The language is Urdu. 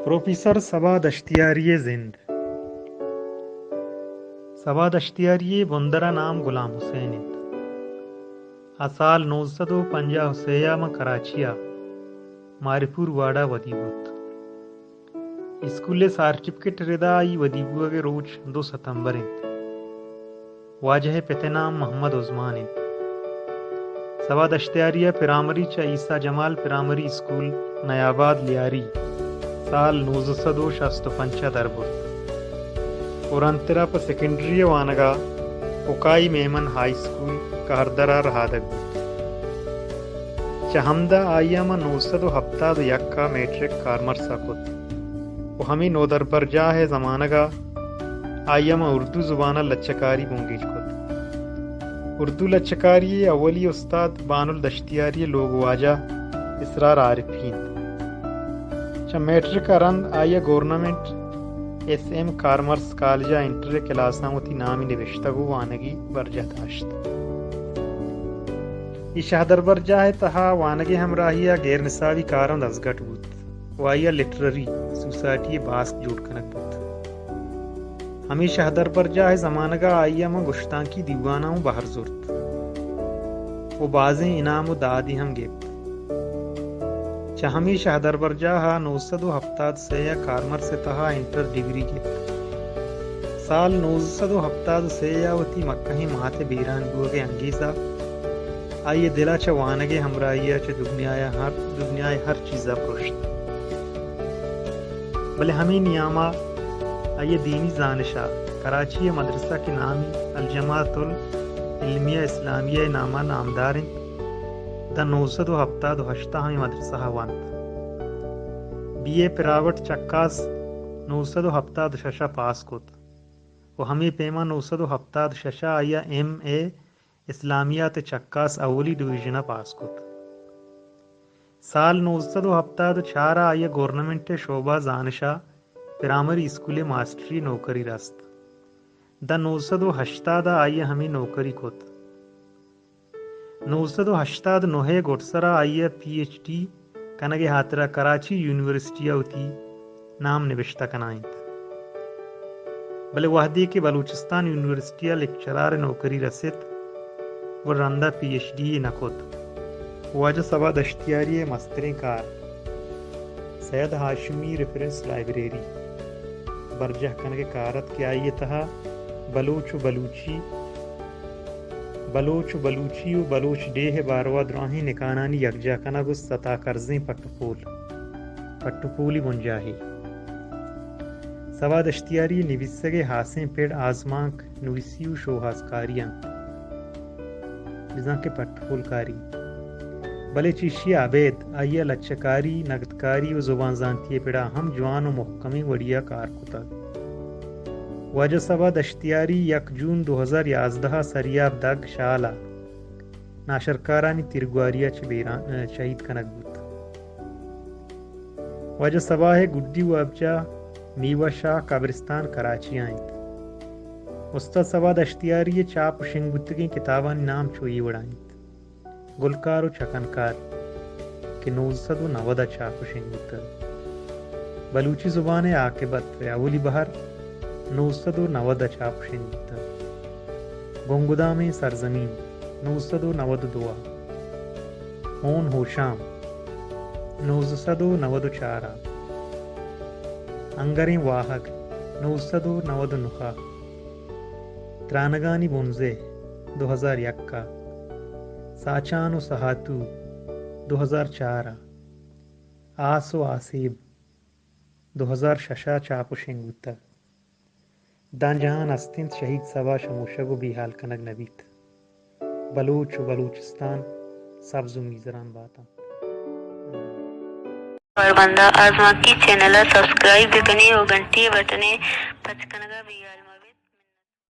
پروفیسر صبا دشتیاری زند صبا دشتیاری بندرا نام غلام حسین سال 950 میں کراچیا مارپور واڑا ودی بوت اسکول سارٹیفکیٹ ردا ای ودی بوگے روچ 2 ستمبر واجہ پتہ نام محمد عثمان صبا دشتیاریہ پرائمری چا عیسیٰ جمال پرائمری اسکول نیاباد لیاری سال 1965 دربرت اورانترا پا سیکنڈری وانگا اکائی میمن ہائی اسکول کہردرا رہادگ چہمدہ آئیاما 971 کا میٹرک کارمرسا کت و ہمیں نو در برجاہ زمانگا آئیاما اردو زبانہ لچکاری بونگیج کت اردو لچکاری اولی استاد بان الدشتیاری لوگ واجہ اسرار عارفین چا میٹرک ارند آیا گورنمنٹ ایس ایم کارمرس کالجہ انٹر کلاساں وتی نامی نوشتگو وانگی برجہ داشت ای شہدر برجاہ تہا وانگی ہمراہیہ غیر نصابی کارند ازگٹ بود و آیا لٹرری سوسائٹی باسک جوڑ کنک بود ہمیں شہدر برجاہ زمانگا آئیا میں گشتاں کی دیواناں باہر زورت و بازیں انعام و دادی ہم گیبت چہمی شہدر برجاہ 973 کارمر سے تہا انٹر ڈگری کی سال 973 وتی مکہی ماتے بیران بوگے انگیزا آئیے دلا چوانگے ہمراہیہ چ دنیا ہر چیزا پرشت بلے ہمیں نیاما آئیے دینی زانشا کراچی مدرسہ کی نامی الجماعت العلمیہ اسلامیہ نامہ نامدارن دا 978 ہمیں مدرسہ وانت بی اے پراوٹ چکاس 976 پاس کت و ہمیں پیما 976 آیا ایم اے اسلامیات چکاس اولی ڈویژنہ پاس کت سال 974 آیا گورنمنٹ شعبہ زانشا پرائمری اسکول ماسٹری نوکری رست دا 980 آیا ہمیں نوکری کت 989 گوٹسرا آئیے پی ایچ ڈی کنگے ہاترا کراچی یونیورسٹی ہوتی نام نوشتہ کنائنت بلے وحدی کے بلوچستان یونیورسٹی لیکچرار نوکری رسید و رندہ پی ایچ ڈی نکوت واجہ صبا دشتیاری مستریں کار سید ہاشمی ریفرنس لائبریری برجہ کنگے کارت کے آئیے تہا بلوچ بلوچی و بلوچ ڈیہ باروا دراہیں نکانانی یکجا کنگس ستا کرزیں پٹپولی منجاہی صبا دشتیاری نویسگے ہاسیں پیڑ آزمانک نویسی و شوہاز کاریاں بزاں کے پٹپول کاری بلے چیشی عبید آئیہ لچکاری نگدکاری و زبان زانتی پیڑا ہم جوان و محکمی وڑیا کار کتا واجہ صبا دشتیاری 1 جون 2011 سریاب دگ شالا ناشرکارانی تیرگواریہ شہید کنک بود واجہ صبا ہے گڈی و ابجا میوہ شاہ قبرستان کراچی آئند استاد صبا دشتیاری چاپ شنگ بتگیں کتابان نام چوئی وڑائند گلکار و چکنکار کہ 990 چاپ شنگ بتگ بلوچی زبان عاقبت اولی بہر 990 چاپ شنگتا گنگدا میں سرزمین 992 اون ہوشام 994 انگریں واہگ 999 ترانگانی بنزے 2001 ساچان و سہاتو 2004 آس و آسیب 2006 چاپ شنگتا دان جہان استنت شہید صبا شموشگو بھی حال کنگ نبیت بلوچ و بلوچستان سبز و میزران باتا اور بندہ آزما کی چینل سبسکرائب بھی کنی اور گھنٹی بٹنے